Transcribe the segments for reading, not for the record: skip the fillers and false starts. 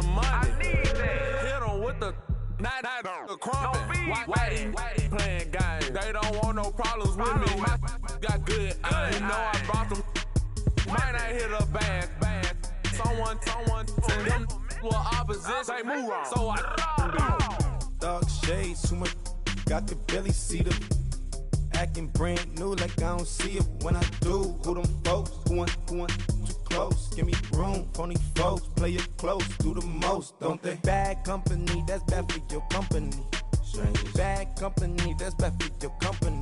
some money. I need that. Hit them with the night crumpin'. Whitey playing games. They don't want no problems with me. My got good. You know I brought them. Might not hit a bad. Someone send them with opposition. Say move wrong. So I dark shades, too much. Got the belly see them. Acting brand new like I don't see it when I do. Who them folks? Who want too close? Give me room, phony folks. Play it close, do the most, don't they? Bad company, that's bad for your company. Strangers. Bad company, that's bad for your company.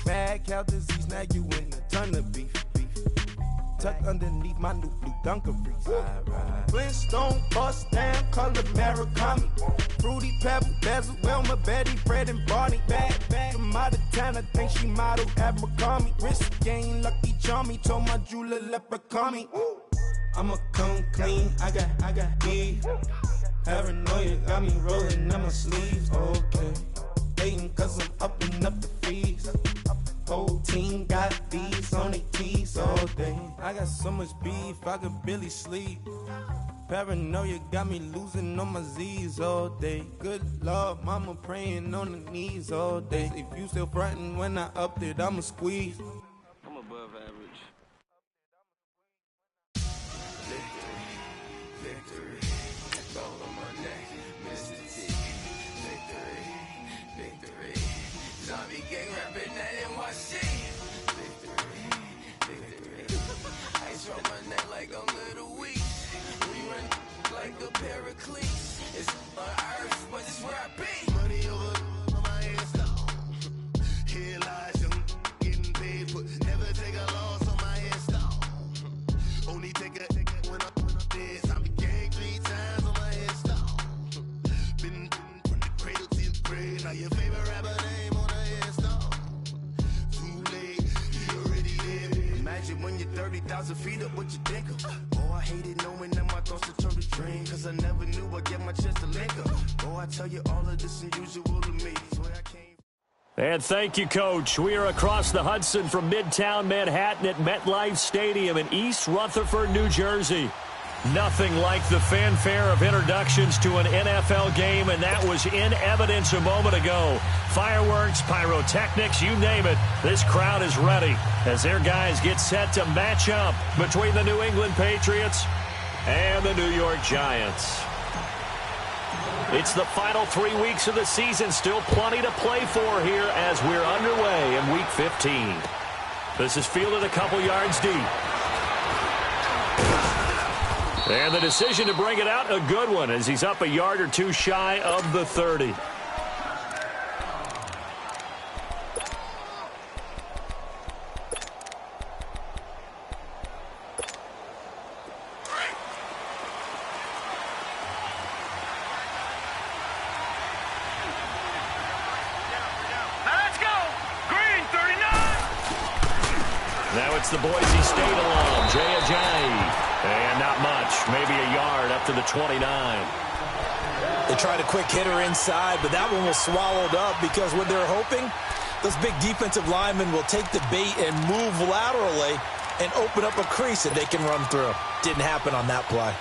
Bad cow disease, now you in a ton of beef. Tucked underneath my new blue dungarees. Flintstone bust down, color Murakami. Fruity Pebble, Bezel, Wilma, Betty, Fred, and Barney. Bad from out of town, I think she modeled Abercrombie. Wrist game, Lucky Charmy, told my jeweler leprechaun me. I'ma come clean, I got beef. Paranoia got me rolling on my sleeves, okay. Hating cause I'm upping up the fees. Whole team got these on their tees all day. I got so much beef, I could barely sleep. Paranoia got me losing on my Z's all day. Good Lord, mama praying on the knees all day. If you still frontin' when I upped it, I'ma squeeze. I'm above average. Victory, all on my neck, Mr. T. Victory, zombie gang rapping that NYC. Victory, ice on my neck like I'm Little Weeks. We run like a paraclete. It's on earth, but it's where I be. Money over my hands down. Here lies young, getting paid for. Never take a loss on my hands down. Only take a when I'm dead. I'm gang 3 times on my hands down. Been from the cradle to the grave. Now your favorite rapper name on the hands down. Too late, you already dead. Imagine when you're 30,000 feet up, what you think of? Oh, I hated knowing that my thoughts would turn to dream. Cause I never knew I'd get my chance to link up. Oh, I tell you all of this unusual to me. It's where I came. And thank you, Coach. We are across the Hudson from Midtown Manhattan at MetLife Stadium in East Rutherford, New Jersey. Nothing like the fanfare of introductions to an NFL game, and that was in evidence a moment ago. Fireworks, pyrotechnics, you name it. This crowd is ready as their guys get set to match up between the New England Patriots and the New York Giants. It's the final 3 weeks of the season. Still plenty to play for here as we're underway in Week 15. This is fielded a couple yards deep. And the decision to bring it out, a good one, as he's up a yard or two shy of the 30. Now it's the Boise State alum, Jay Ajayi. And not much, maybe a yard up to the 29. They tried a quick hitter inside, but that one was swallowed up because what they're hoping, those big defensive linemen will take the bait and move laterally and open up a crease that they can run through. Didn't happen on that play.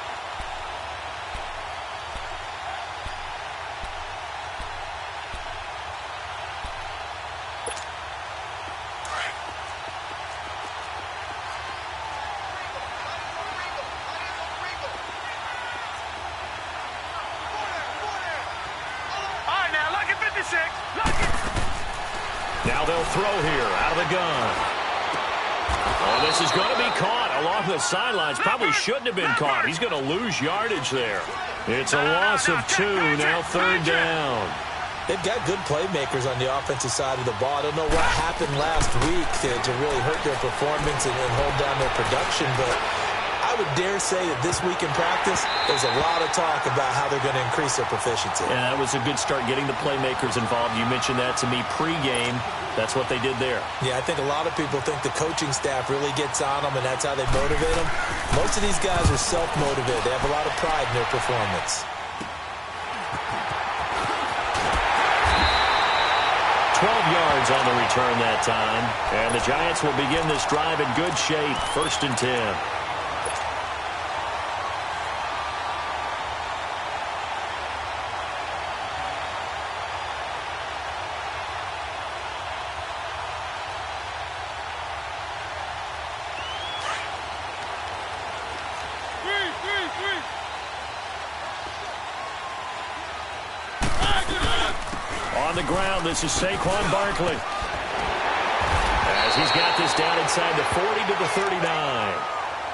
Now they'll throw here out of the gun. Oh, this is going to be caught along the sidelines. Probably shouldn't have been caught. He's going to lose yardage there. It's a loss of 2, now 3rd down. They've got good playmakers on the offensive side of the ball. I don't know what happened last week to really hurt their performance and hold down their production, but I would dare say that this week in practice, there's a lot of talk about how they're going to increase their proficiency. Yeah, that was a good start getting the playmakers involved. You mentioned that to me pregame. That's what they did there. Yeah, I think a lot of people think the coaching staff really gets on them, and that's how they motivate them. Most of these guys are self-motivated. They have a lot of pride in their performance. 12 yards on the return that time. And the Giants will begin this drive in good shape. 1st and 10. On the ground, this is Saquon Barkley. As he's got this down inside the 40 to the 39.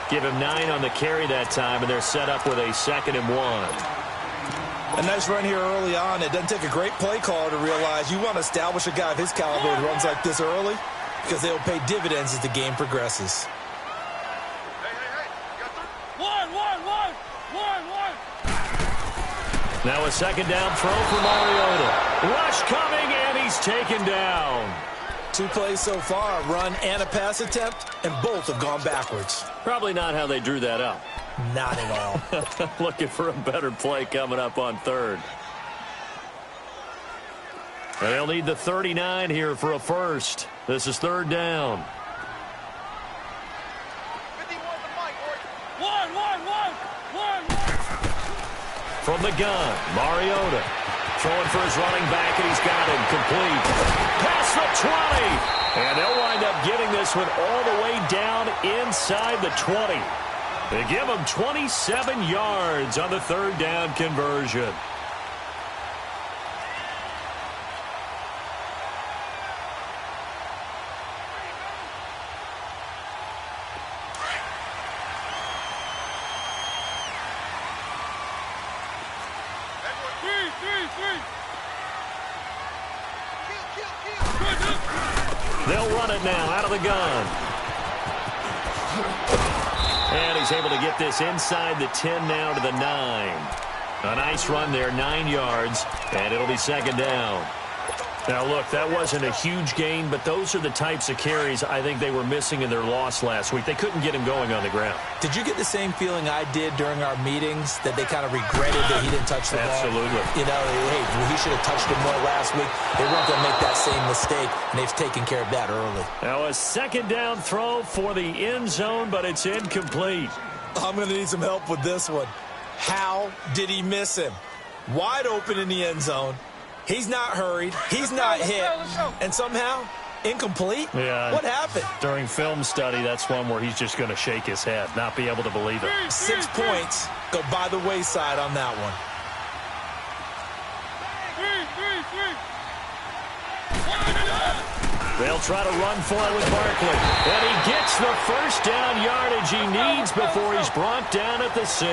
Give him 9 on the carry that time, and they're set up with a 2nd and 1. A nice run here early on. It doesn't take a great play caller to realize you want to establish a guy of his caliber who runs like this early because they'll pay dividends as the game progresses. Now a 2nd down throw for Mariota. Rush coming, and he's taken down. 2 plays so far, a run and a pass attempt, and both have gone backwards. Probably not how they drew that up. Not at all. Looking for a better play coming up on 3rd. They'll need the 39 here for a first. This is 3rd down. From the gun, Mariota throwing for his running back, and he's got him complete. Past the 20. And they'll wind up getting this one all the way down inside the 20. They give him 27 yards on the 3rd down conversion. They'll run it now out of the gun. And he's able to get this inside the 10 now to the 9. A nice run there, 9 yards, and it'll be 2nd down. Now, look, that wasn't a huge gain, but those are the types of carries I think they were missing in their loss last week. They couldn't get him going on the ground. Did you get the same feeling I did during our meetings, that they kind of regretted that he didn't touch the ball? Absolutely. You know, hey, he should have touched it more last week. They weren't going to make that same mistake, and they've taken care of that early. Now, a 2nd down throw for the end zone, but it's incomplete. I'm going to need some help with this one. How did he miss him? Wide open in the end zone. He's not hurried. He's not hit. And somehow, incomplete? Yeah. What happened? During film study, that's one where he's just going to shake his head, not be able to believe it. 6 points go by the wayside on that one. They'll try to run for it with Barkley. And he gets the 1st down yardage he needs before he's brought down at the 6.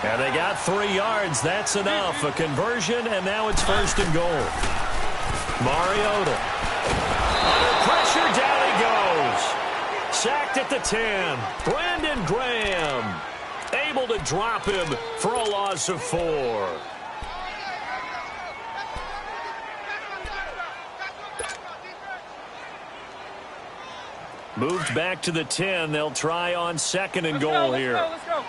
And they got 3 yards. That's enough. A conversion, and now it's 1st and goal. Mariota. Under pressure, down he goes. Sacked at the 10. Brandon Graham able to drop him for a loss of 4. Moved back to the 10. They'll try on 2nd and goal here. Let's go.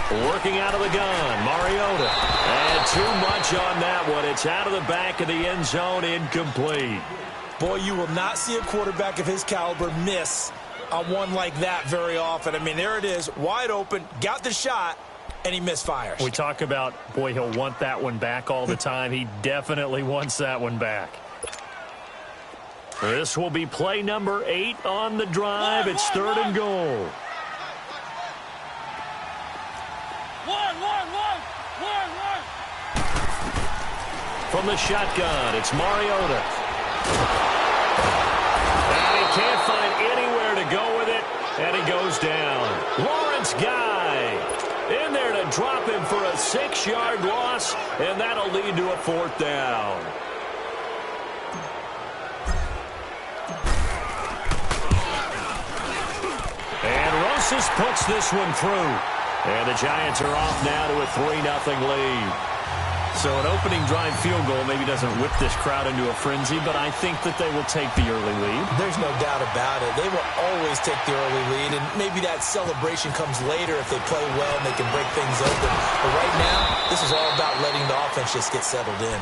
Working out of the gun, Mariota. And too much on that one. It's out of the back of the end zone, incomplete. Boy, you will not see a quarterback of his caliber miss on one like that very often. I mean, there it is, wide open, got the shot, and he misfires. We talk about, boy, he'll want that one back all the time. He definitely wants that one back. This will be play number 8 on the drive. It's 3rd and goal. From the shotgun, it's Mariota. And he can't find anywhere to go with it, and he goes down. Lawrence Guy in there to drop him for a 6-yard loss, and that'll lead to a 4th down. And Rosas puts this one through. And the Giants are off now to a 3-0 lead. So an opening drive field goal maybe doesn't whip this crowd into a frenzy, but I think that they will take the early lead. There's no doubt about it. They will always take the early lead, and maybe that celebration comes later if they play well and they can break things open. But right now, this is all about letting the offense just get settled in.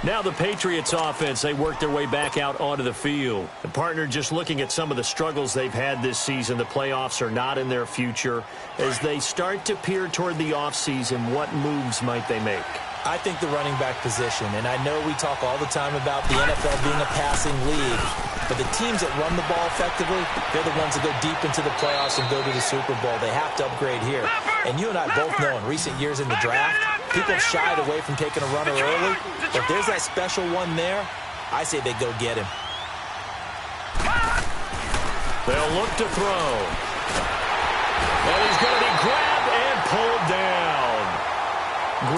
Now the Patriots offense, they work their way back out onto the field. The partner, just looking at some of the struggles they've had this season, the playoffs are not in their future. As they start to peer toward the offseason, what moves might they make? I think the running back position, and I know we talk all the time about the NFL being a passing league, but the teams that run the ball effectively, they're the ones that go deep into the playoffs and go to the Super Bowl. They have to upgrade here. And you and I both know in recent years in the draft, people have shied away from taking a runner early. But if there's that special one there, I say they go get him. They'll look to throw. And he's going to be grabbed and pulled down.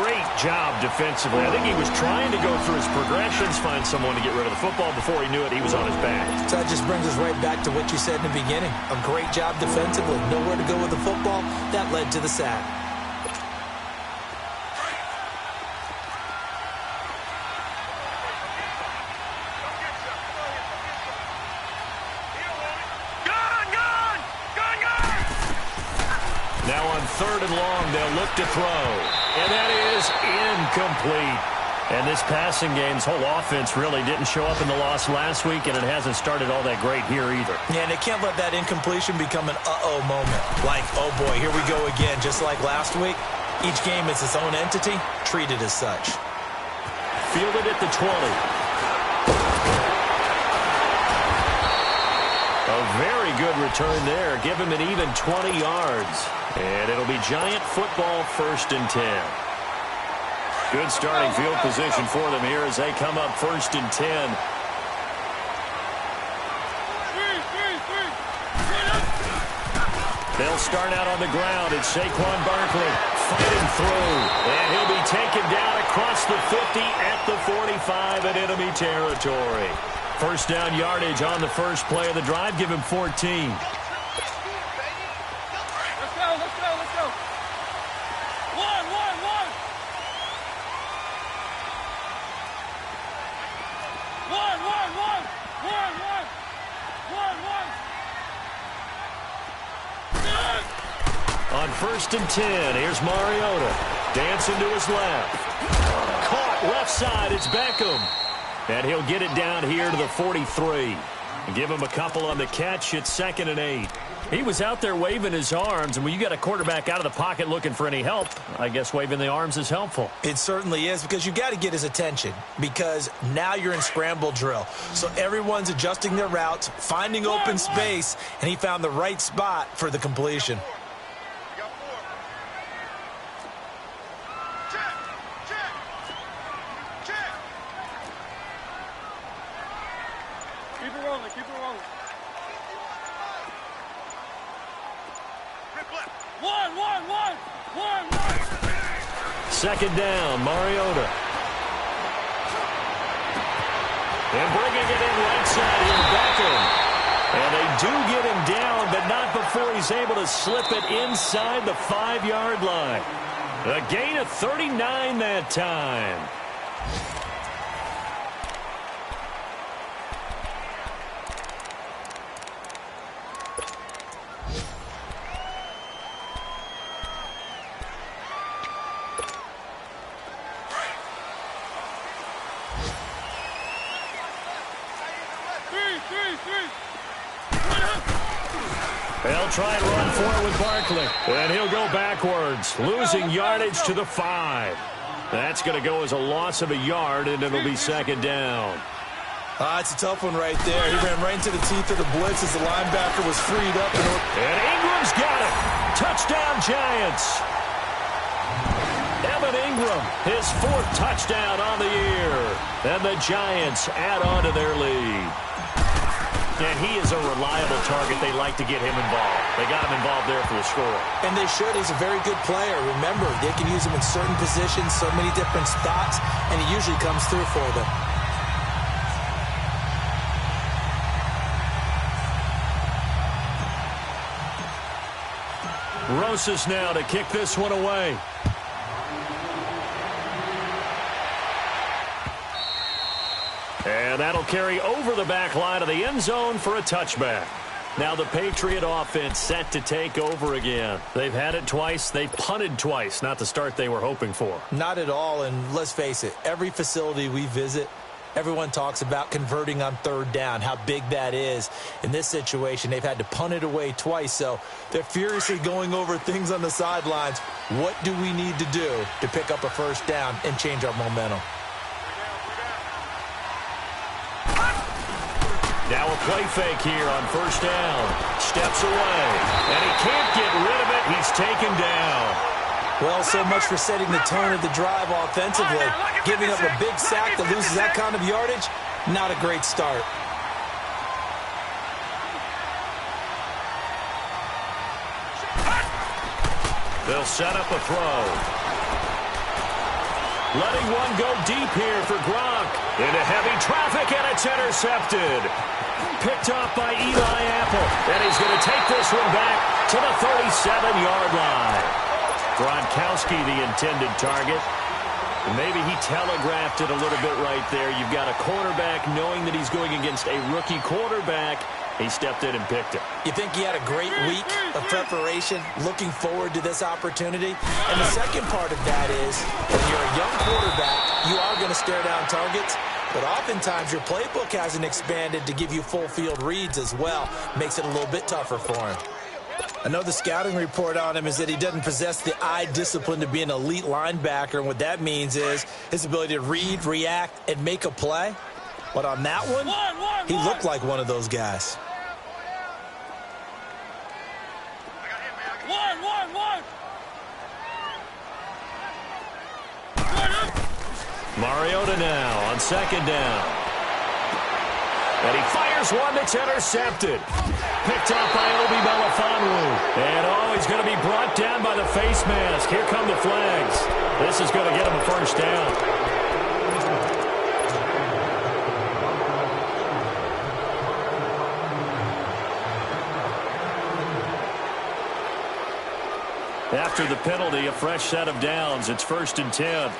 Great job defensively. I think he was trying to go through his progressions, find someone to get rid of the football. Before he knew it, he was on his back. So that just brings us right back to what you said in the beginning. A great job defensively. Nowhere to go with the football. That led to the sack. Now on 3rd and long, they'll look to throw. And that is incomplete. And this passing game's whole offense really didn't show up in the loss last week, and it hasn't started all that great here either. Yeah, and they can't let that incompletion become an uh-oh moment. Like, oh boy, here we go again. Just like last week, each game is its own entity, treated as such. Fielded at the 20. A very good return there. Give him an even 20 yards. And it'll be Giant football, 1st and 10. Good starting field position for them here as they come up 1st and 10. They'll start out on the ground. It's Saquon Barkley fighting through. And he'll be taken down across the 50 at the 45 in enemy territory. First down yardage on the first play of the drive. Give him 14. On 1st and 10, here's Mariota. Dancing to his left. Caught left side, it's Beckham. And he'll get it down here to the 43. Give him a couple on the catch. It's 2nd and 8. He was out there waving his arms, and when you got a quarterback out of the pocket looking for any help, I guess waving the arms is helpful. It certainly is, because you got to get his attention, because now you're in scramble drill. So everyone's adjusting their routes, finding open space, and he found the right spot for the completion. Second down, Mariota. And bringing it in right side here, Beckham. And they do get him down, but not before he's able to slip it inside the 5-yard line. A gain of 39 that time. They'll try and run for it with Barkley. And he'll go backwards, losing yardage to the 5. That's going to go as a loss of a yard, and it'll be 2nd down. It's a tough one right there. He ran right into the teeth of the blitz as the linebacker was freed up. And Ingram's got it. Touchdown, Giants. Evan Ingram, his 4th touchdown on the year. And the Giants add on to their lead. And he is a reliable target. They like to get him involved. They got him involved there for the score. And they should. He's a very good player. Remember, they can use him in certain positions, so many different spots, and he usually comes through for them. Rosas now to kick this one away. And that'll carry over the back line of the end zone for a touchback. Now the Patriot offense set to take over again. They've had it twice. They've punted twice. Not the start they were hoping for. Not at all, and let's face it, every facility we visit, Everyone talks about converting on third down, how big that is. In this situation, they've had to punt it away twice, so they're furiously going over things on the sidelines. What do we need to do to pick up a first down and change our momentum? Now a play fake here on first down. Steps away, and he can't get rid of it. He's taken down. Well, so much for setting the tone of the drive offensively. Giving up a big sack that loses that kind of yardage, not a great start. They'll set up a throw. Letting one go deep here for Gronk. Into heavy traffic, and it's intercepted. Picked off by Eli Apple. And he's going to take this one back to the 37-yard line. Gronkowski, the intended target. And maybe he telegraphed it a little bit right there. You've got a quarterback knowing that he's going against a rookie quarterback. He stepped in and picked it. You think he had a great week of preparation, looking forward to this opportunity? And the second part of that is, when you're a young quarterback, you are going to stare down targets, but oftentimes your playbook hasn't expanded to give you full field reads as well. Makes it a little bit tougher for him. I know the scouting report on him is that he doesn't possess the eye discipline to be an elite linebacker, and what that means is his ability to read, react, and make a play. But on that one, he looked like one of those guys. Mariota now on second down. And he fires one that's intercepted. Picked up by Obi Melifonwu. And, he's going to be brought down by the face mask. Here come the flags. This is going to get him a first down. After the penalty, a fresh set of downs. It's 1st and 10.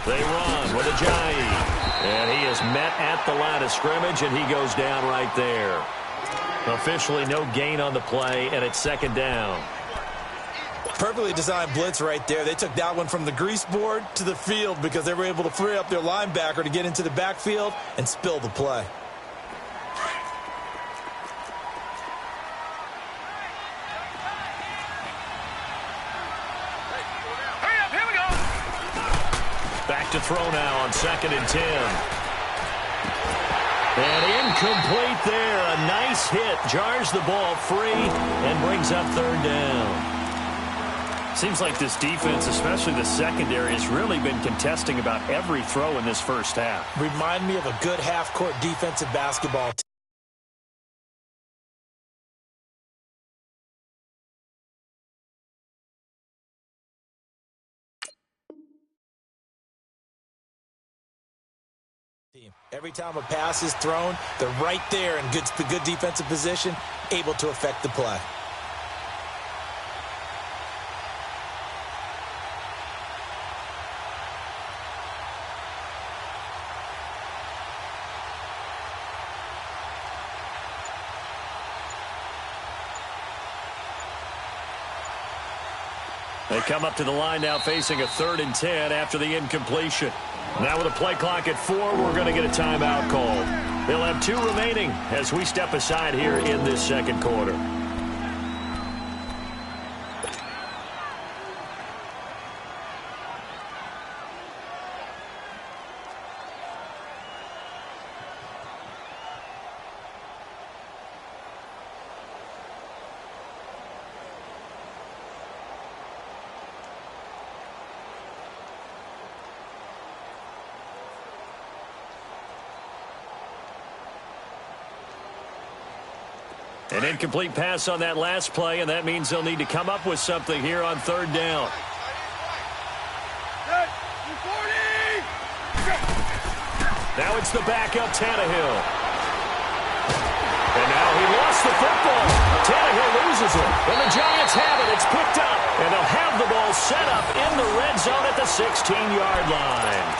They run with Ajayi. And he is met at the line of scrimmage, and he goes down right there. Officially no gain on the play, and it's 2nd down. Perfectly designed blitz right there. They took that one from the grease board to the field because they were able to free up their linebacker to get into the backfield and spill the play. Back to throw now on 2nd and 10. And incomplete there. A nice hit. Jars the ball free and brings up 3rd down. Seems like this defense, especially the secondary, has really been contesting about every throw in this first half. Remind me of a good half-court defensive basketball team. Every time a pass is thrown, they're right there in good defensive position, able to affect the play. They come up to the line now facing a 3rd and 10 after the incompletion. Now with a play clock at 4, we're going to get a timeout called. They'll have 2 remaining as we step aside here in this 2nd quarter. An incomplete pass on that last play, and that means they'll need to come up with something here on 3rd down. Now it's the backup, Tannehill. And now he lost the football. Tannehill loses it, and the Giants have it. It's picked up, and they'll have the ball set up in the red zone at the 16-yard line.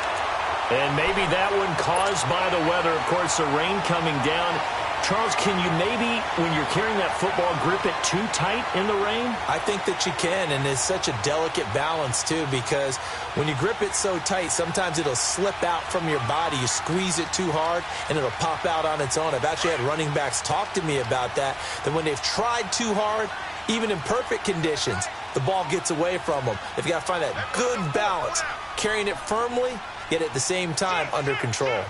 And maybe that one caused by the weather. Of course, the rain coming down. Charles, can you maybe, when you're carrying that football, grip it too tight in the rain? I think that you can, and it's such a delicate balance, too, because when you grip it so tight, sometimes it'll slip out from your body. You squeeze it too hard, and it'll pop out on its own. I've actually had running backs talk to me about that when they've tried too hard, even in perfect conditions, the ball gets away from them. They've got to find that good balance, carrying it firmly, yet at the same time under control.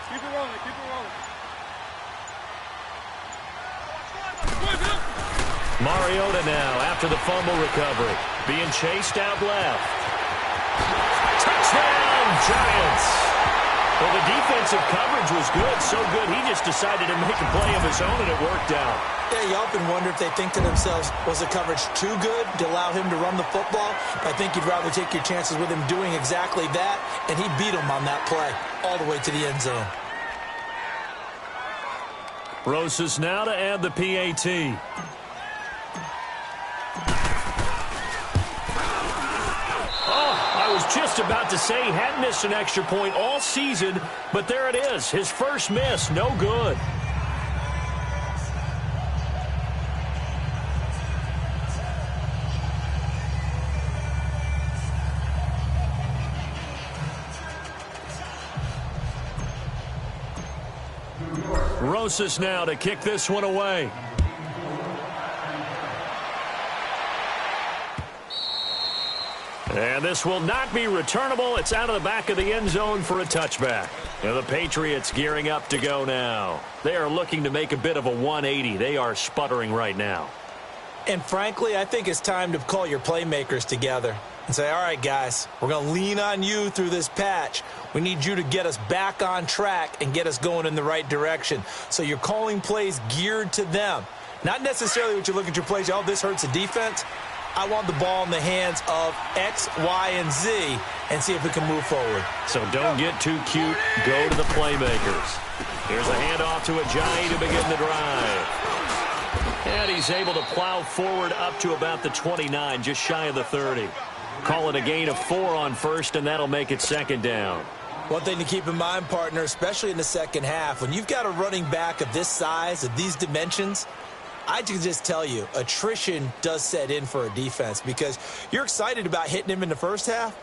Keep it rolling, keep it rolling. Mariota now after the fumble recovery. Being chased out left. Touchdown, Giants! Well, the defensive coverage was good, so good he just decided to make a play of his own, and it worked out. Yeah, you often wonder if they think to themselves, was the coverage too good to allow him to run the football? I think you'd rather take your chances with him doing exactly that, and he beat him on that play all the way to the end zone. Rosas now to add the PAT. I was just about to say he hadn't missed an extra point all season, but there it is. His first miss, no good. Rosas now to kick this one away. And this will not be returnable. It's out of the back of the end zone for a touchback. And the Patriots gearing up to go now. They are looking to make a bit of a 180. They are sputtering right now. And frankly, I think it's time to call your playmakers together and say, all right, guys, we're going to lean on you through this patch. We need you to get us back on track and get us going in the right direction. So you're calling plays geared to them. Not necessarily what you look at your plays, oh, this hurts the defense. I want the ball in the hands of X, Y, and Z and see if we can move forward. So don't get too cute. Go to the playmakers. Here's a handoff to Ajayi to begin the drive. And he's able to plow forward up to about the 29, just shy of the 30. Call it a gain of 4 on first, and that'll make it second down. One thing to keep in mind, partner, especially in the second half, when you've got a running back of this size, of these dimensions, I can just tell you, attrition does set in for a defense because you're excited about hitting him in the first half.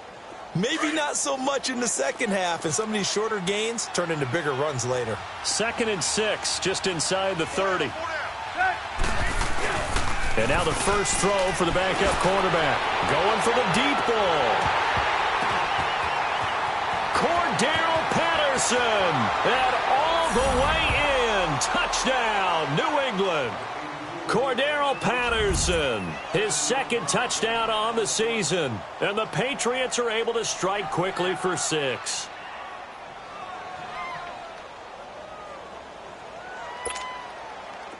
Maybe not so much in the second half, and some of these shorter gains turn into bigger runs later. 2nd and 6, just inside the 30. And now the first throw for the backup quarterback. Going for the deep ball. Cordero Patterson. And all the way in. Touchdown, New England. Cordero Patterson, his second touchdown on the season. And the Patriots are able to strike quickly for 6.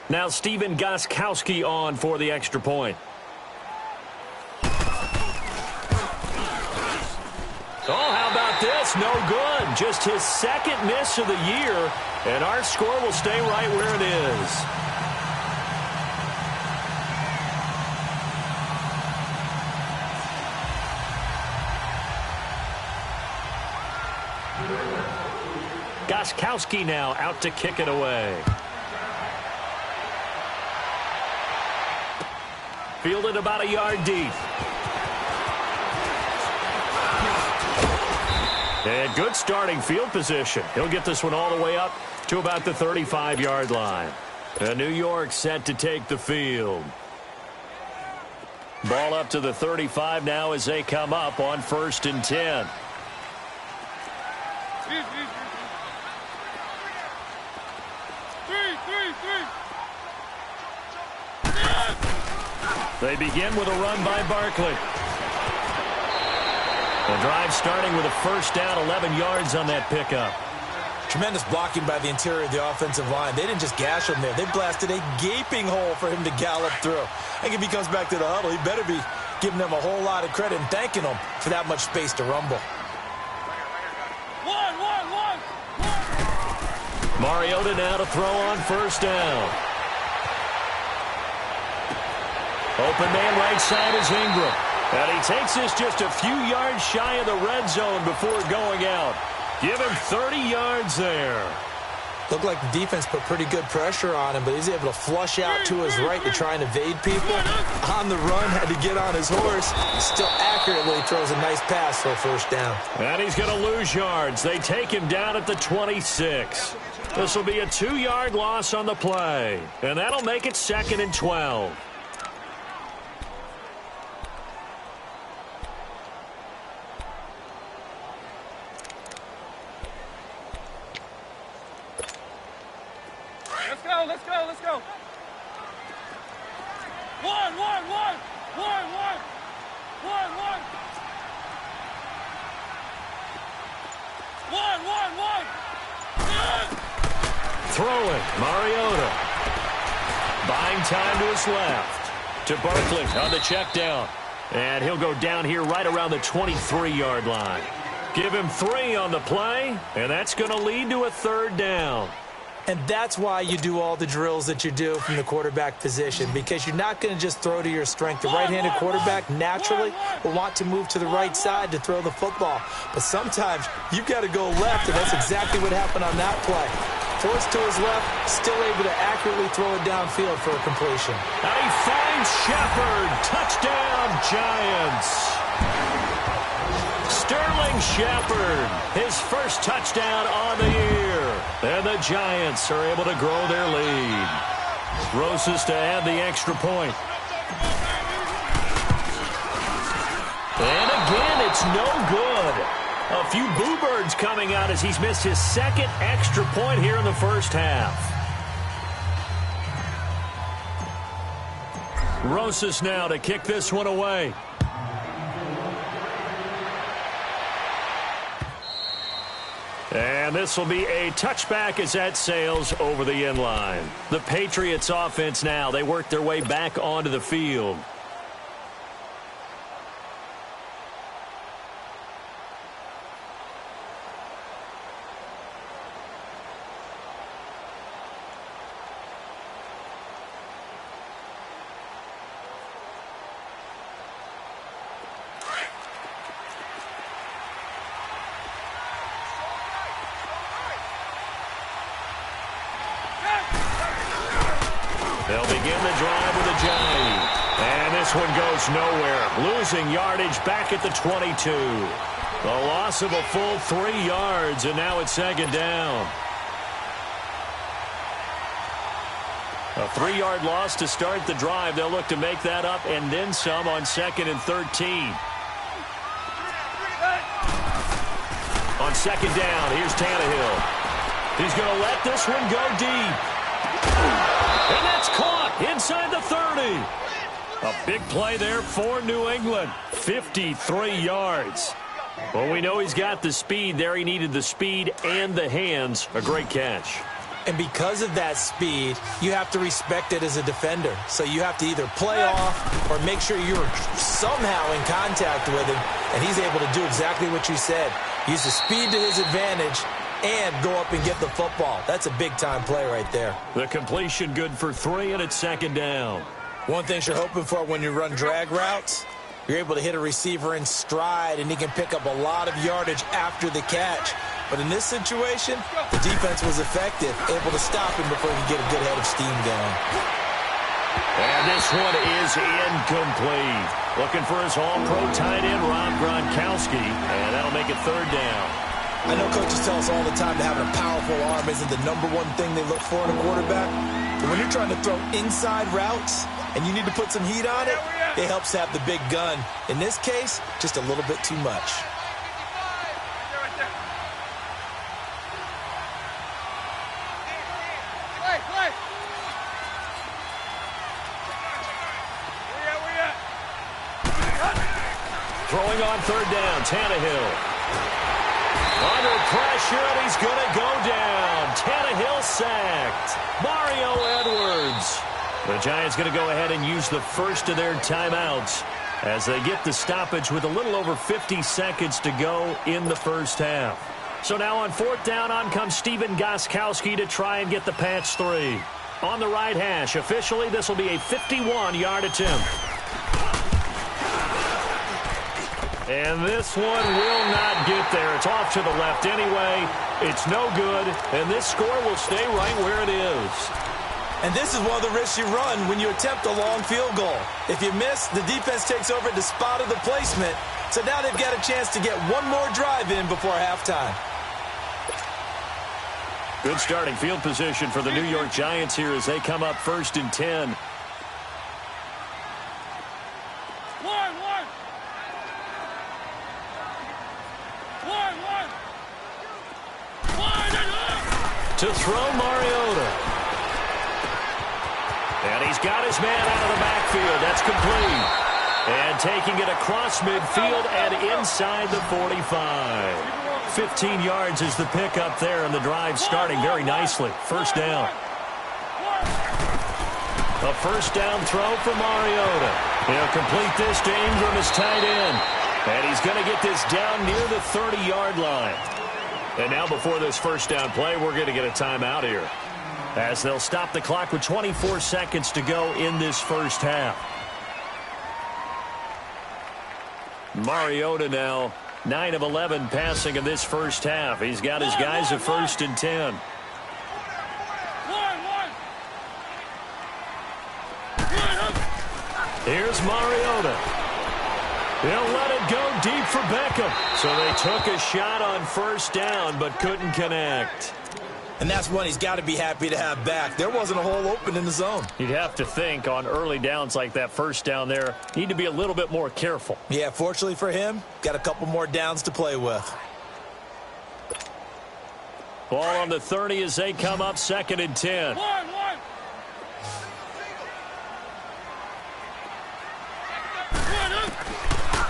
Now Stephen Gostkowski on for the extra point. Oh, how about this? No good. Just his second miss of the year. And our score will stay right where it is. Gostkowski now out to kick it away. Fielded about a yard deep. And good starting field position. He'll get this one all the way up to about the 35-yard line. And New York set to take the field. Ball up to the 35 now as they come up on 1st and 10. They begin with a run by Barkley. The drive starting with a first down, 11 yards on that pickup. Tremendous blocking by the interior of the offensive line. They didn't just gash him there. They blasted a gaping hole for him to gallop through. I think if he comes back to the huddle, he better be giving them a whole lot of credit and thanking them for that much space to rumble. Mariota now to throw on first down. Open man right side is Ingram. And he takes this just a few yards shy of the red zone before going out. Give him 30 yards there. Looked like the defense put pretty good pressure on him, but he's able to flush out to his right to try and evade people. On the run, had to get on his horse. Still accurately throws a nice pass for a first down. And he's going to lose yards. They take him down at the 26. This will be a 2-yard loss on the play. And that'll make it 2nd and 12. Let's go, let's go. One. Throwing, Mariota. Buying time to his left. To Barkley on the check down. And he'll go down here right around the 23-yard line. Give him 3 on the play, and that's going to lead to a 3rd down. And that's why you do all the drills that you do from the quarterback position, because you're not going to just throw to your strength. The right-handed quarterback naturally will want to move to the right side to throw the football. But sometimes you've got to go left, and that's exactly what happened on that play. Forced to his left, still able to accurately throw it downfield for a completion. And he finds Shepard. Touchdown, Giants. Sterling Shepard, his first touchdown on the year. And the Giants are able to grow their lead. Roses to add the extra point. And again, it's no good. A few boo birds coming out as he's missed his 2nd extra point here in the first half. Roses now to kick this one away. And this will be a touchback as that sails over the end line. The Patriots offense now, they work their way back onto the field. They'll begin the drive with a jive. And this one goes nowhere. Losing yardage back at the 22. The loss of a full 3 yards, and now it's 2nd down. A 3-yard loss to start the drive. They'll look to make that up and then some on 2nd and 13. On 2nd down, here's Tannehill. He's going to let this one go deep. And that's caught inside the 30. A big play there for New England. 53 yards. Well, we know he's got the speed there. He needed the speed and the hands. A great catch. And because of that speed, you have to respect it as a defender. So you have to either play off or make sure you're somehow in contact with him. And he's able to do exactly what you said. Use the speed to his advantage and go up and get the football. That's a big-time play right there. The completion good for 3, and it's 2nd down. One thing you're hoping for when you run drag routes, you're able to hit a receiver in stride, and he can pick up a lot of yardage after the catch. But in this situation, the defense was effective, able to stop him before he could get a good head of steam going. And this one is incomplete. Looking for his all-pro tight end, Rob Gronkowski, and that'll make it 3rd down. I know coaches tell us all the time that having a powerful arm isn't the #1 thing they look for in a quarterback. But when you're trying to throw inside routes and you need to put some heat on it, it helps to have the big gun. In this case, just a little bit too much. Throwing on 3rd down, Tannehill. Under pressure, and he's going to go down. Tannehill sacked. Mario Edwards. The Giants going to go ahead and use the first of their timeouts as they get the stoppage with a little over 50 seconds to go in the first half. So now on 4th down, on comes Stephen Gostkowski to try and get the patch 3. On the right hash, officially this will be a 51-yard attempt. And this one will not get there. It's off to the left anyway. It's no good, and this score will stay right where it is. And this is one of the risks you run when you attempt a long field goal. If you miss, the defense takes over at the spot of the placement. So now they've got a chance to get one more drive in before halftime. Good starting field position for the New York Giants here as they come up 1st and 10. To throw Mariota. And he's got his man out of the backfield. That's complete. And taking it across midfield and inside the 45. 15 yards is the pickup there, and the drive starting very nicely. First down. A first down throw for Mariota. He'll complete this to Ingram as tight end. And he's going to get this down near the 30-yard line. And now before this first down play, we're going to get a timeout here, as they'll stop the clock with 24 seconds to go in this first half. Mariota now 9 of 11 passing in this first half. He's got his guys at 1st and 10. Here's Mariota. He'll let it go deep for Beckham. So they took a shot on first down but couldn't connect. And that's one he's got to be happy to have back. There wasn't a hole open in the zone. You'd have to think on early downs like that first down there, need to be a little bit more careful. Yeah, fortunately for him, got a couple more downs to play with. Ball on the 30 as they come up 2nd and 10.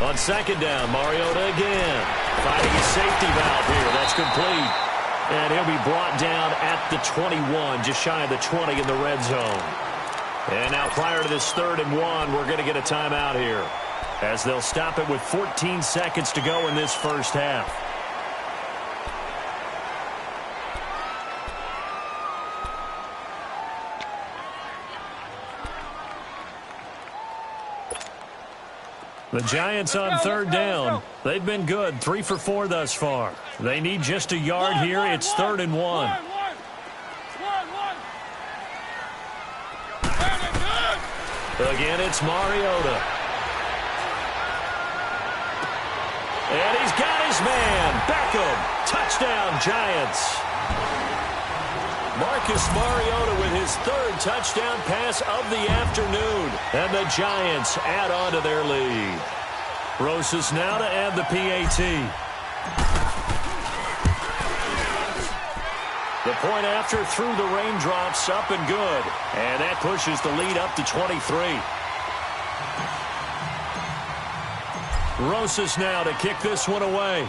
On 2nd down, Mariota again. Finding his safety valve here. That's complete. And he'll be brought down at the 21, just shy of the 20 in the red zone. And now prior to this 3rd and 1, we're going to get a timeout here, as they'll stop it with 14 seconds to go in this first half. The Giants on 3rd down. They've been good, 3 for 4 thus far. They need just a yard here. It's 3rd and 1. Again, it's Mariota. And he's got his man. Beckham. Touchdown, Giants. Marcus Mariota with his 3rd touchdown pass of the afternoon. And the Giants add on to their lead. Rosas now to add the PAT. The point after through the raindrops, up and good. And that pushes the lead up to 23. Rosas now to kick this one away.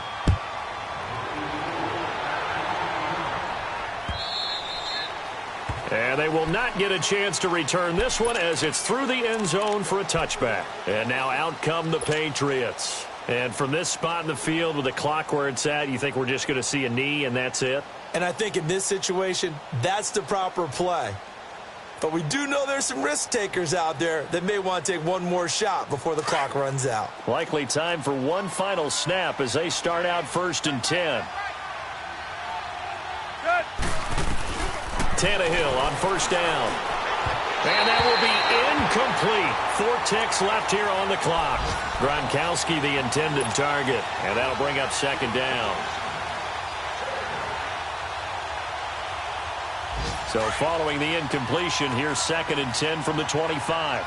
And they will not get a chance to return this one as it's through the end zone for a touchback. And now out come the Patriots. And from this spot in the field with the clock where it's at, you think we're just going to see a knee and that's it? And I think in this situation, that's the proper play. But we do know there's some risk takers out there that may want to take one more shot before the clock runs out. Likely time for one final snap as they start out 1st and 10. Tannehill on 1st down. And that will be incomplete. 4 ticks left here on the clock. Gronkowski the intended target. And that'll bring up 2nd down. So following the incompletion, here's 2nd and 10 from the 25.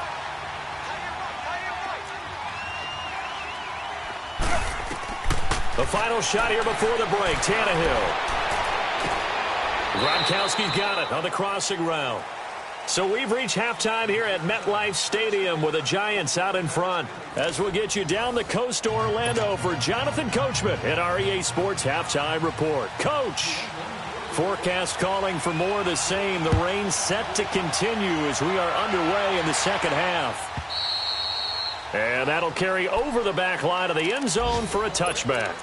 The final shot here before the break. Tannehill. Gronkowski's got it on the crossing route. So we've reached halftime here at MetLife Stadium with the Giants out in front. As we'll get you down the coast to Orlando for Jonathan Coachman at our EA Sports Halftime Report. Coach, forecast calling for more of the same. The rain set to continue as we are underway in the second half. And that'll carry over the back line of the end zone for a touchback.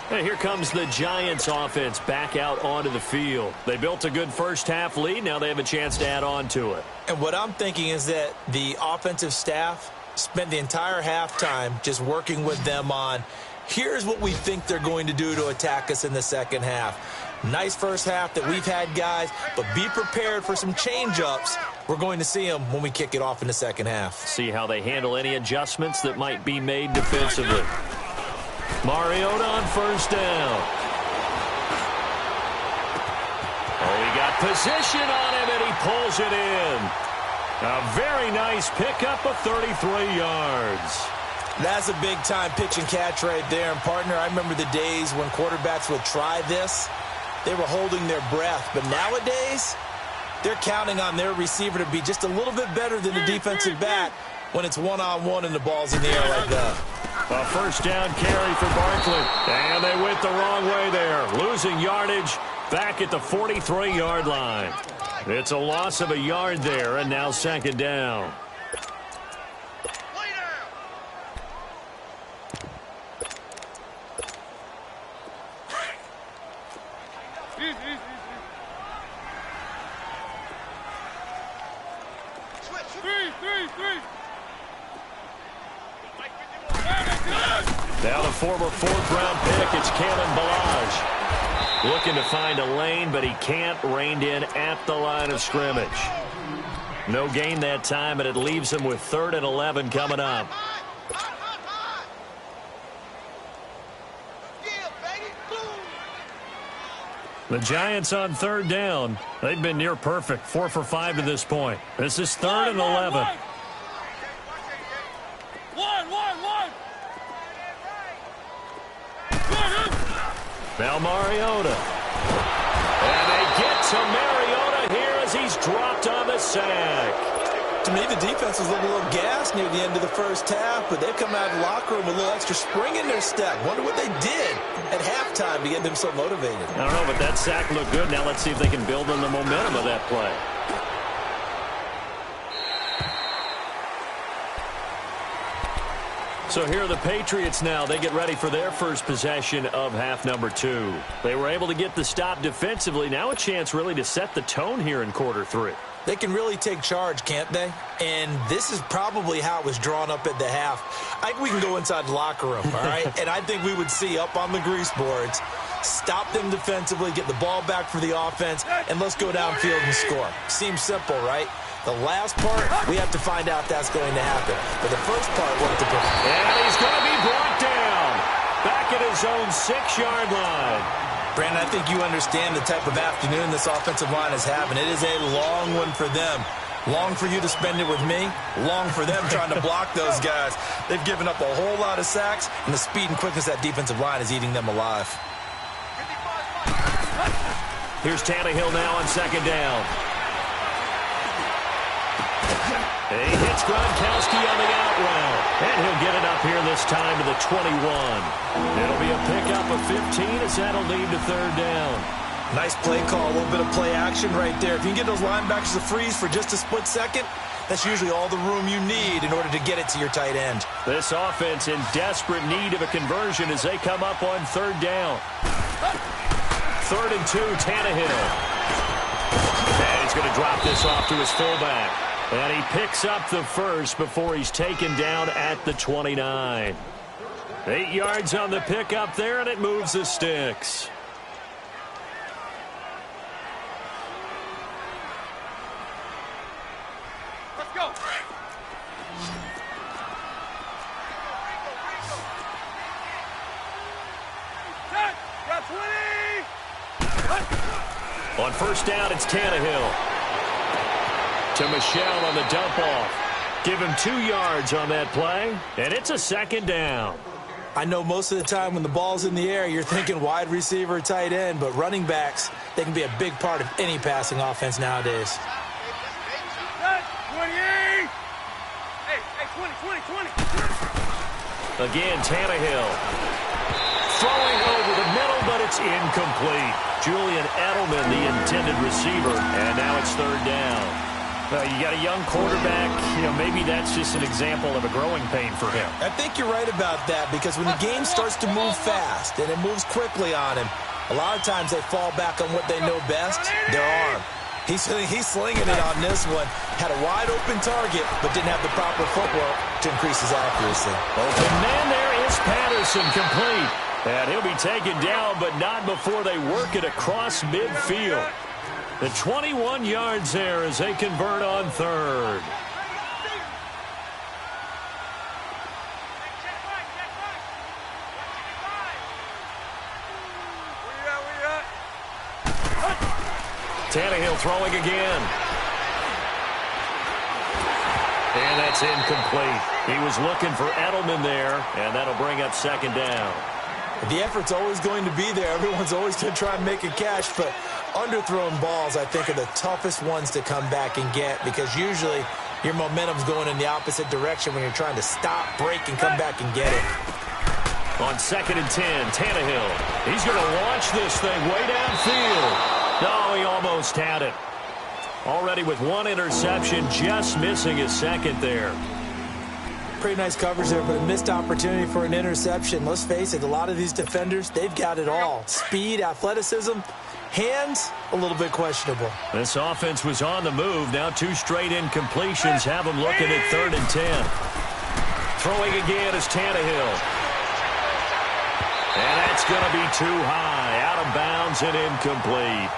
And here comes the Giants offense back out onto the field. They built a good first half lead. Now they have a chance to add on to it. And what I'm thinking is that the offensive staff spent the entire halftime just working with them on Here's what we think they're going to do to attack us in the second half. Nice first half that we've had, guys, but be prepared for some change-ups. We're going to see them when we kick it off in the second half. See how they handle any adjustments that might be made defensively. Mariota on first down. Oh, he got position on him, and he pulls it in. A very nice pickup of 33 yards. That's a big-time pitch and catch right there. And, partner, I remember the days when quarterbacks would try this. They were holding their breath. But nowadays, they're counting on their receiver to be just a little bit better than the defensive back when it's one-on-one and the ball's in the air like that. A first down carry for Barkley. And they went the wrong way there. Losing yardage back at the 43-yard line. It's a loss of a yard there, and now second down. Now the former fourth-round pick, it's Kalen Ballage. Looking to find a lane, but he can't. Reined in at the line of scrimmage. No gain that time, and it leaves him with 3rd and 11 coming up. The Giants on 3rd down. They've been near perfect. 4 for 5 to this point. This is 3rd and 11. Now Mariota. And they get to Mariota here as he's dropped on the sack. To me, the defense was looking a little gassed near the end of the first half, but they've come out of the locker room with a little extra spring in their step. Wonder what they did at halftime to get them so motivated. I don't know, but that sack looked good. Now let's see if they can build on the momentum of that play. So here are the Patriots now. They get ready for their first possession of half number 2. They were able to get the stop defensively. Now a chance really to set the tone here in quarter 3. They can really take charge, can't they? And this is probably how it was drawn up at the half. I think we can go inside the locker room, all right? And I think we would see up on the grease boards, stop them defensively, get the ball back for the offense, and let's go downfield and score. Seems simple, right? The last part, we have to find out that's going to happen. But the first part, what to put. And he's going to be brought down. Back at his own 6-yard line. Brandon, I think you understand the type of afternoon this offensive line is having. It is a long one for them. Long for you to spend it with me. Long for them trying to block those guys. They've given up a whole lot of sacks, and the speed and quickness of that defensive line is eating them alive. Here's Tannehill now on second down. He hits Gronkowski on the out route. And he'll get it up here this time to the 21. It'll be a pickup of 15 as that'll lead to 3rd down. Nice play call, a little bit of play action right there. If you can get those linebackers to freeze for just a split second, that's usually all the room you need in order to get it to your tight end. This offense in desperate need of a conversion as they come up on 3rd down. 3rd and 2, Tannehill. And he's going to drop this off to his fullback. And he picks up the first before he's taken down at the 29. 8 yards on the pickup there, and it moves the sticks. Let's go. Got 20. On first down, it's Tannehill. To Michel on the dump off. Give him 2 yards on that play, and it's a 2nd down. I know most of the time when the ball's in the air, you're thinking wide receiver, tight end, but running backs, they can be a big part of any passing offense nowadays. 28. Hey, 20. Again, Tannehill. Throwing over the middle, but it's incomplete. Julian Edelman, the intended receiver, and now it's 3rd down. You got a young quarterback, maybe that's just an example of a growing pain for him. I think you're right about that because when the game starts to move fast and it moves quickly on him, a lot of times they fall back on what they know best, their arm. He's slinging it on this one. Had a wide open target, but didn't have the proper footwork to increase his accuracy. Open man there is Pass Patterson complete. And he'll be taken down, but not before they work it across midfield. The 21 yards there as they convert on third. Tannehill throwing again. And that's incomplete. He was looking for Edelman there, and that'll bring up second down. The effort's always going to be there. Everyone's always going to try and make a catch, but underthrown balls, I think, are the toughest ones to come back and get because usually your momentum's going in the opposite direction when you're trying to stop, break, and come back and get it. On 2nd and 10, Tannehill. He's going to launch this thing way downfield. No, he almost had it. Already with one interception, just missing his second there. Pretty nice coverage there, but a missed opportunity for an interception. Let's face it, a lot of these defenders, they've got it all. Speed, athleticism, hands, a little bit questionable. This offense was on the move. Now 2 straight incompletions have them looking at 3rd and 10. Throwing again is Tannehill. And that's going to be too high. Out of bounds and incomplete.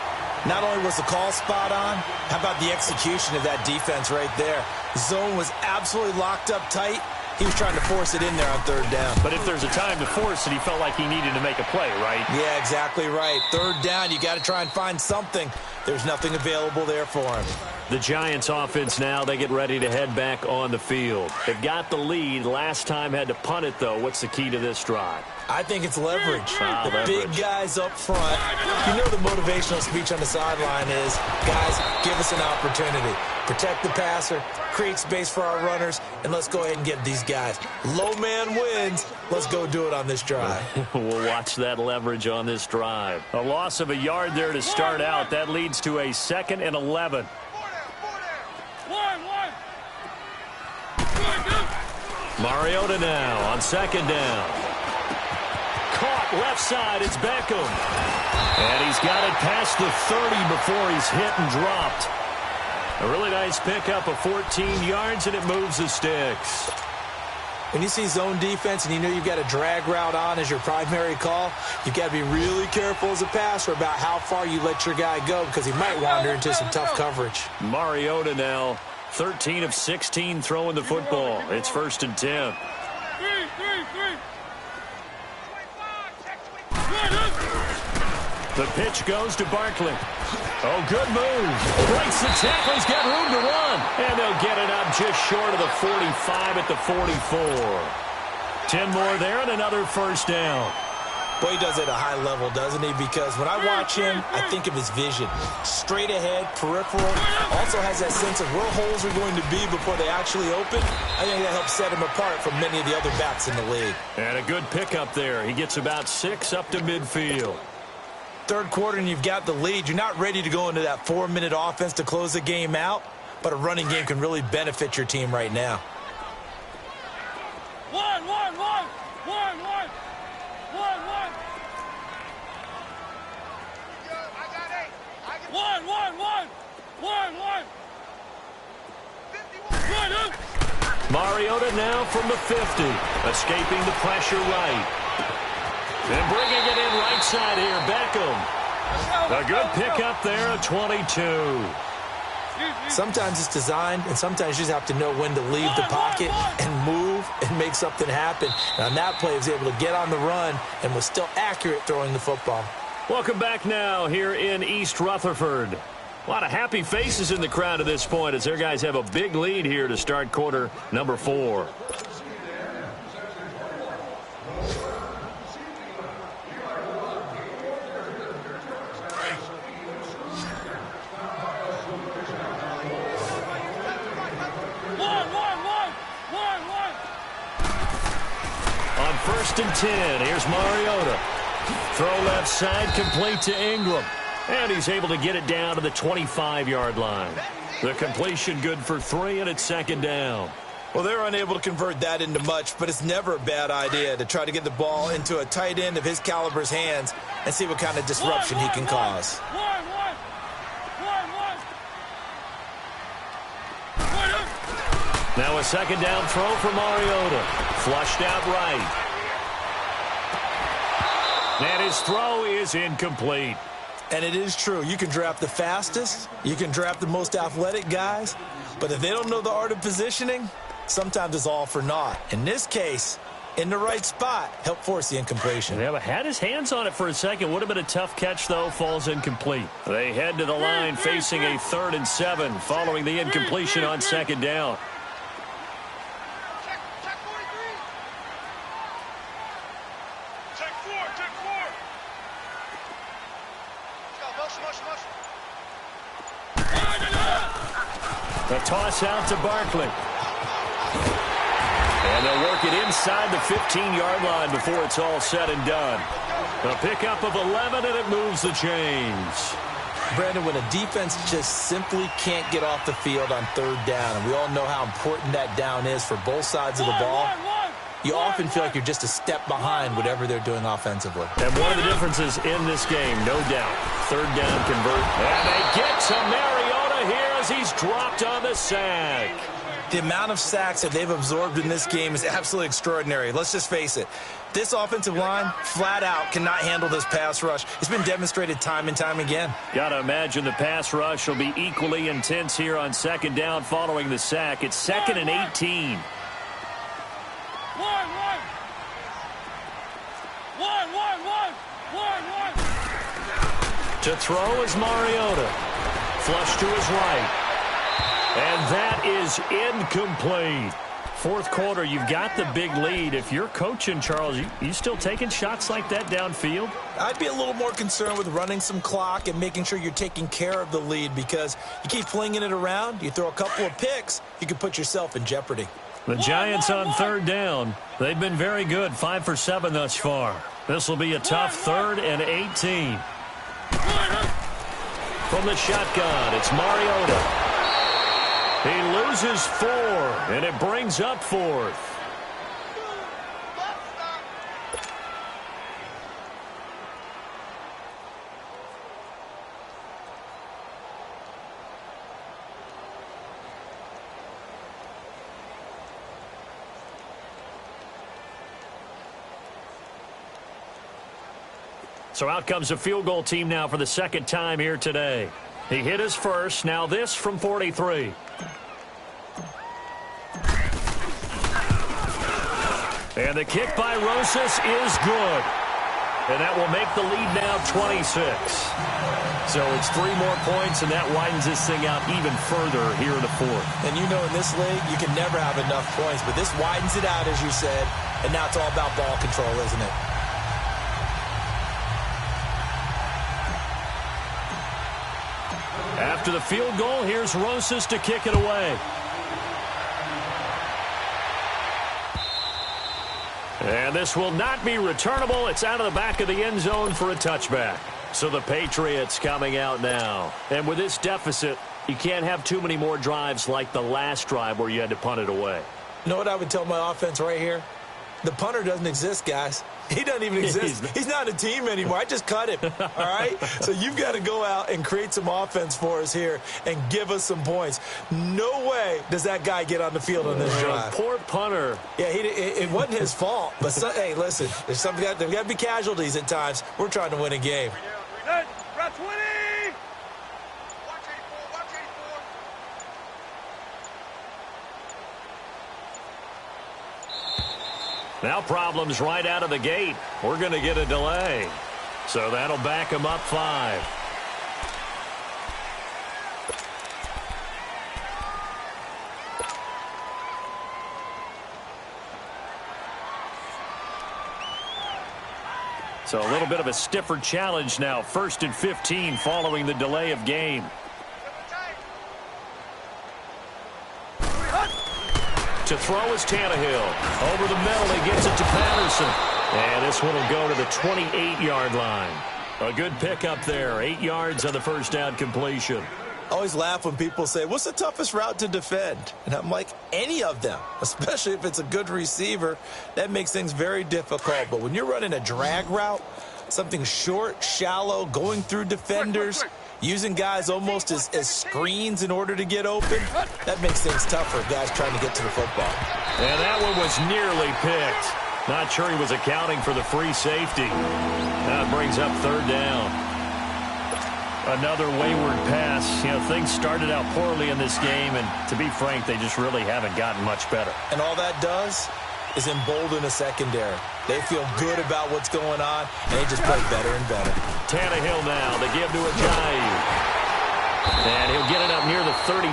Not only was the call spot on, how about the execution of that defense right there? Zone was absolutely locked up tight. He was trying to force it in there on 3rd down. But if there's a time to force it, he felt like he needed to make a play, right? Yeah, exactly right. 3rd down, you got to try and find something. There's nothing available there for him. The Giants offense now, they get ready to head back on the field. They've got the lead. Last time had to punt it, though. What's the key to this drive? I think it's leverage. Leverage. Big guys up front. You know the motivational speech on the sideline is, guys, give us an opportunity. Protect the passer, create space for our runners, and let's go ahead and get these guys. Low man wins. Let's go do it on this drive. We'll watch that leverage on this drive. A loss of a yard there to start out. That leads to a 2nd and 11. Mariota now on 2nd down. Caught left side, it's Beckham. And he's got it past the 30 before he's hit and dropped. A really nice pickup of 14 yards, and it moves the sticks. When you see zone defense and you know you've got a drag route on as your primary call, you've got to be really careful as a passer about how far you let your guy go because he might wander into some tough coverage. Mariota now, 13 of 16 throwing the football. It's 1st and 10. The pitch goes to Barkley. Oh, good move. Breaks the tackle. He's got room to run. And they'll get it up just short of the 45 at the 44. 10 more there and another 1st down. Boy, he does it at a high level, doesn't he? Because when I watch him, I think of his vision. Straight ahead, peripheral. Also has that sense of where holes are going to be before they actually open. I think that helps set him apart from many of the other backs in the league. And a good pickup there. He gets about 6 up to midfield. 3rd quarter and you've got the lead. You're not ready to go into that 4-minute offense to close the game out, but a running game can really benefit your team right now. One. Mariota now from the 50, escaping the pressure right. And bringing it in right side here, Beckham. A good pickup there at 22. Sometimes it's designed, and sometimes you just have to know when to leave the pocket and move and make something happen. And on that play, he was able to get on the run and was still accurate throwing the football. Welcome back now here in East Rutherford. A lot of happy faces in the crowd at this point as their guys have a big lead here to start quarter number 4. On 1st and 10, here's Mariota. Throw left side, complete to Ingram. And he's able to get it down to the 25-yard line. The completion good for 3, and it's 2nd down. Well, they're unable to convert that into much, but it's never a bad idea to try to get the ball into a tight end of his caliber's hands and see what kind of disruption he can cause. Now a 2nd down throw for Mariota. Flushed out right. And his throw is incomplete. And it is true. You can draft the fastest. You can draft the most athletic guys. But if they don't know the art of positioning, sometimes it's all for naught. In this case, in the right spot, help force the incompletion. Yeah, but had his hands on it for a second. Would have been a tough catch, though. Falls incomplete. They head to the line facing a 3rd and 7 following the incompletion on 2nd down. Check 43. Check 4. Let's go. Motion. The toss out to Barkley. And they'll work it inside the 15-yard line before it's all said and done. A pickup of 11, and it moves the chains. Brandon, when a defense just simply can't get off the field on 3rd down, and we all know how important that down is for both sides of the ball, you often feel like you're just a step behind whatever they're doing offensively. And one of the differences in this game, no doubt, 3rd down convert. And they get to Mariota here as he's dropped on the sack. The amount of sacks that they've absorbed in this game is absolutely extraordinary. Let's just face it. This offensive line, flat out, cannot handle this pass rush. It's been demonstrated time and time again. Got to imagine the pass rush will be equally intense here on 2nd down following the sack. It's 2nd and 18. One. To throw is Mariota. Flush to his right. And that is incomplete. 4th quarter, you've got the big lead. If you're coaching, Charles, you still taking shots like that downfield? I'd be a little more concerned with running some clock and making sure you're taking care of the lead, because you keep flinging it around, you throw a couple of picks, you can put yourself in jeopardy. The Giants on 3rd down. They've been very good, 5 for 7 thus far. This will be a tough 3rd and 18. From the shotgun, it's Mariota. He loses 4, and it brings up 4th. So out comes a field goal team now for the 2nd time here today. He hit his first. Now this from 43. And the kick by Rosas is good. And that will make the lead now 26. So it's 3 more points, and that widens this thing out even further here in the 4th. And you know, in this league, you can never have enough points, but this widens it out, as you said, and now it's all about ball control, isn't it? After the field goal, here's Rosas to kick it away. And this will not be returnable. It's out of the back of the end zone for a touchback. So the Patriots coming out now. And with this deficit, you can't have too many more drives like the last drive where you had to punt it away. You know what I would tell my offense right here? The punter doesn't exist, guys. He doesn't even exist. He's not a team anymore. I just cut him, all right? So you've got to go out and create some offense for us here and give us some points. No way does that guy get on the field on this drive. Poor punter. Yeah, it wasn't his fault. But, hey, listen, there's got to be casualties at times. We're trying to win a game. Route 20! Now problems right out of the gate. We're going to get a delay. So that'll back him up 5. So a little bit of a stiffer challenge now. 1st and 15 following the delay of game. To throw is Tannehill. Over the middle, he gets it to Patterson. And this one will go to the 28-yard line. A good pickup there. 8 yards on the first down completion. I always laugh when people say, what's the toughest route to defend? And I'm like, any of them, especially if it's a good receiver. That makes things very difficult. But when you're running a drag route, something short, shallow, going through defenders, using guys almost as screens in order to get open, that makes things tougher, guys trying to get to the football. And that one was nearly picked. Not sure he was accounting for the free safety. That brings up third down. Another wayward pass. Things started out poorly in this game, and to be frank, they just really haven't gotten much better. And all that does is embolden a secondary. They feel good about what's going on, and they just play better and better. Tannehill now. They give to Ajayi. And he'll get it up near the 35,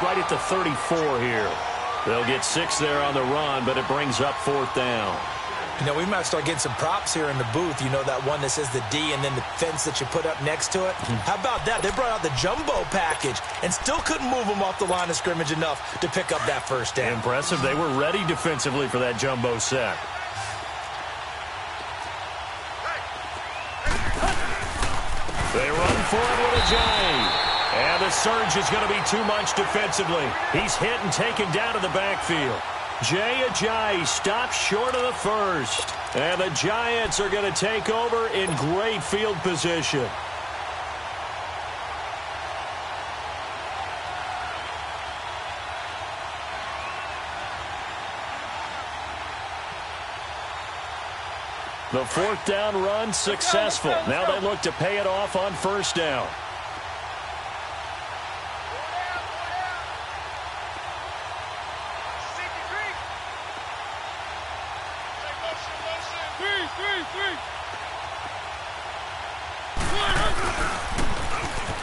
right at the 34 here. They'll get 6 there on the run, but it brings up fourth down. We might start getting some props here in the booth. That one that says the D and then the fence that you put up next to it. How about that? They brought out the jumbo package and still couldn't move them off the line of scrimmage enough to pick up that first down. Impressive. They were ready defensively for that jumbo set. They run for it with Ajayi. And the surge is going to be too much defensively. He's hit and taken down to the backfield. Jay Ajayi stops short of the first. And the Giants are going to take over in great field position. The fourth down run successful. Now they look to pay it off on first down.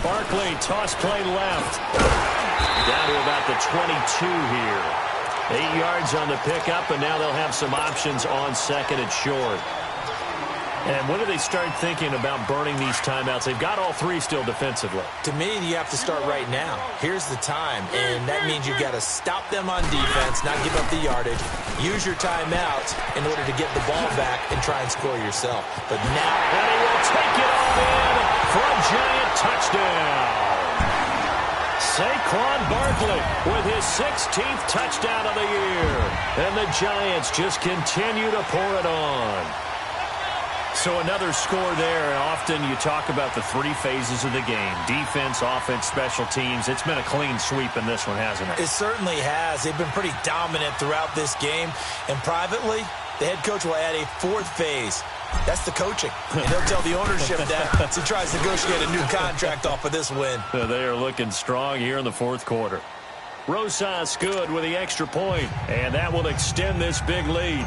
Barkley, toss play left. Down to about the 22 here. 8 yards on the pickup, and now they'll have some options on second and short. And when do they start thinking about burning these timeouts? They've got all 3 still defensively. To me, you have to start right now. Here's the time, and that means you've got to stop them on defense, not give up the yardage. Use your timeouts in order to get the ball back and try and score yourself. But now, and he will take it all in for a Giant touchdown. Saquon Barkley with his 16th touchdown of the year. And the Giants just continue to pour it on. So another score there, and often you talk about the 3 phases of the game. Defense, offense, special teams. It's been a clean sweep in this one, hasn't it? It certainly has. They've been pretty dominant throughout this game. And privately, the head coach will add a 4th phase. That's the coaching. And he'll tell the ownership that as he tries to negotiate a new contract off of this win. They are looking strong here in the fourth quarter. Rosas good with the extra point, and that will extend this big lead.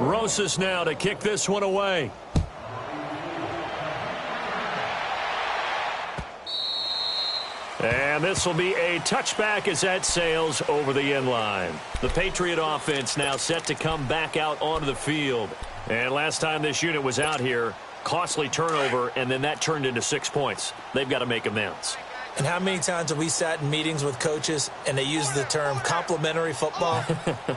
Rosas now to kick this one away. And this will be a touchback as that sails over the end line. The Patriot offense now set to come back out onto the field. And last time this unit was out here, costly turnover, and then that turned into 6 points. They've got to make amends. And how many times have we sat in meetings with coaches and they use the term complementary football?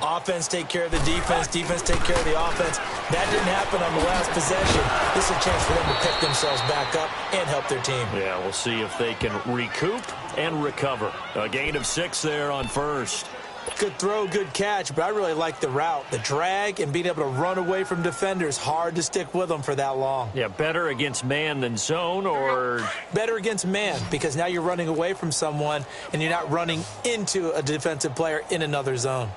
Offense take care of the defense, defense take care of the offense. That didn't happen on the last possession. This is a chance for them to pick themselves back up and help their team. Yeah, we'll see if they can recoup and recover. A gain of 6 there on first. Good throw, good catch, but I really like the route. The drag and being able to run away from defenders, hard to stick with them for that long. Yeah, better against man than zone, or? Better against man, because now you're running away from someone and you're not running into a defensive player in another zone.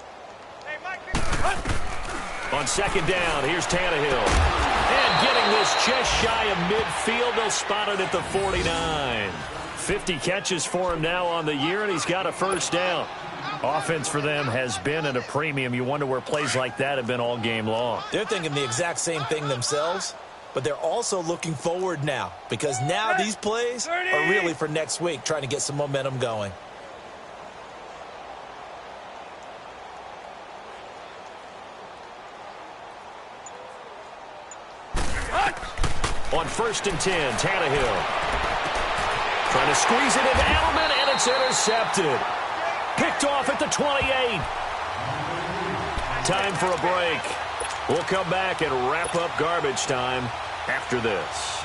On second down, here's Tannehill. And getting this just shy of midfield, they'll spot it at the 49. 50 catches for him now on the year, and he's got a first down. Offense for them has been at a premium. You wonder where plays like that have been all game long. They're thinking the exact same thing themselves, but they're also looking forward now, because now these plays are really for next week, trying to get some momentum going. On first and 10, Tannehill trying to squeeze it into Edelman, and it's intercepted. Picked off at the 28. Time for a break. We'll come back and wrap up garbage time after this.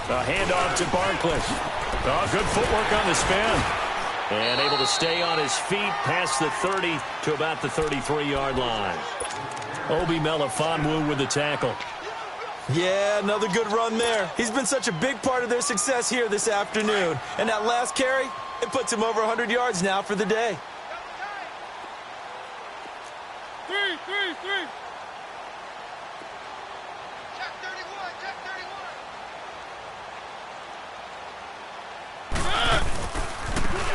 A handoff to Barkley. Oh, good footwork on the spin. And able to stay on his feet past the 30 to about the 33-yard line. Obi Melifonwu with the tackle. Yeah, another good run there. He's been such a big part of their success here this afternoon. And that last carry, it puts him over 100 yards now for the day. Three. Check 31.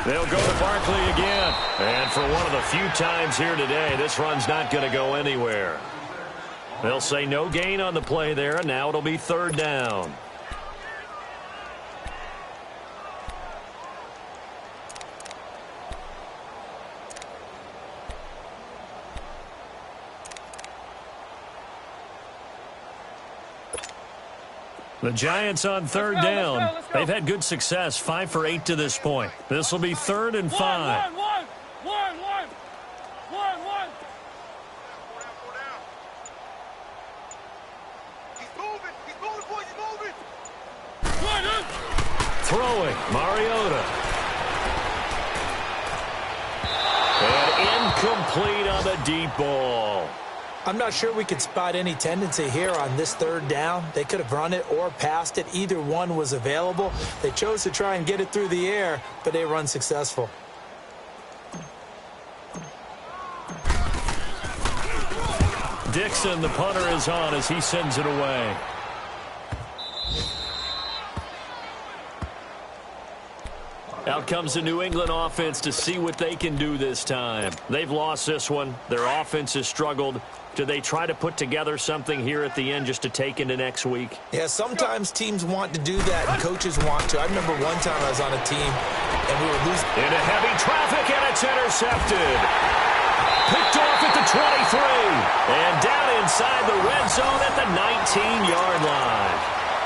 They'll go to Barkley again. And for one of the few times here today, this run's not going to go anywhere. They'll say no gain on the play there, and now it'll be third down. The Giants on third down. Let's go. They've had good success, 5 for 8 to this point. This will be 3rd and 5. One. He's moving, boys, he's moving. Throwing, Mariota. And incomplete on the deep ball. I'm not sure we could spot any tendency here on this third down. They could have run it or passed it. Either one was available. They chose to try and get it through the air, but they were unsuccessful. Dixon, the punter, is on as he sends it away. Out comes the New England offense to see what they can do this time. They've lost this one. Their offense has struggled. Do they try to put together something here at the end just to take into next week? Yeah, sometimes teams want to do that and coaches want to. I remember one time I was on a team and we were losing. Into heavy traffic, and it's intercepted. Picked off at the 23. And down inside the red zone at the 19-yard line.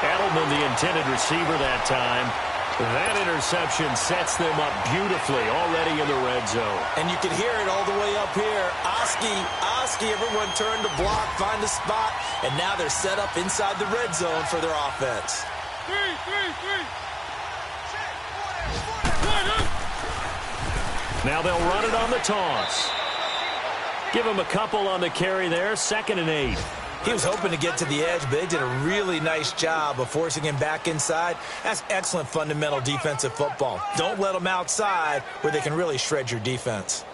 Edelman, the intended receiver that time. That interception sets them up beautifully already in the red zone. And you can hear it all the way up here. Oski, everyone turned to block, find a spot, and now they're set up inside the red zone for their offense. Three. Now they'll run it on the toss. Give him a couple on the carry there, 2nd and 8. He was hoping to get to the edge, but they did a really nice job of forcing him back inside. That's excellent fundamental defensive football. Don't let them outside where they can really shred your defense.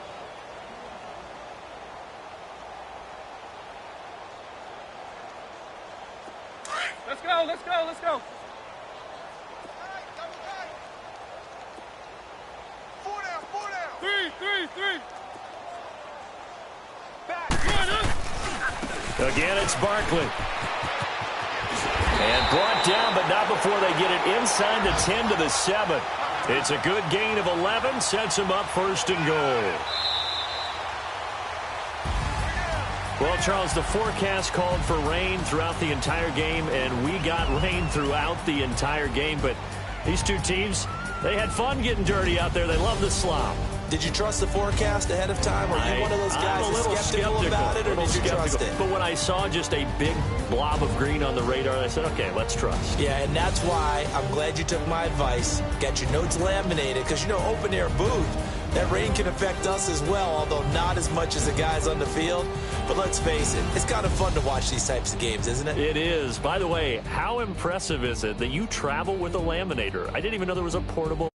Let's go. 4 down. 3. Back. Again, it's Barkley. And brought down, but not before they get it inside the 10 to the 7. It's a good gain of 11, sets him up 1st and goal. Well, Charles, the forecast called for rain throughout the entire game, and we got rain throughout the entire game. But these two teams, they had fun getting dirty out there. They love the slop. Did you trust the forecast ahead of time? Are you one of those guys I'm a little skeptical about it, or did you trust it? But when I saw just a big blob of green on the radar, I said, okay, let's trust. Yeah, and that's why I'm glad you took my advice. Get your notes laminated, because, you know, open-air booth, that rain can affect us as well, although not as much as the guys on the field. But let's face it, it's kind of fun to watch these types of games, isn't it? It is. By the way, how impressive is it that you travel with a laminator? I didn't even know there was a portable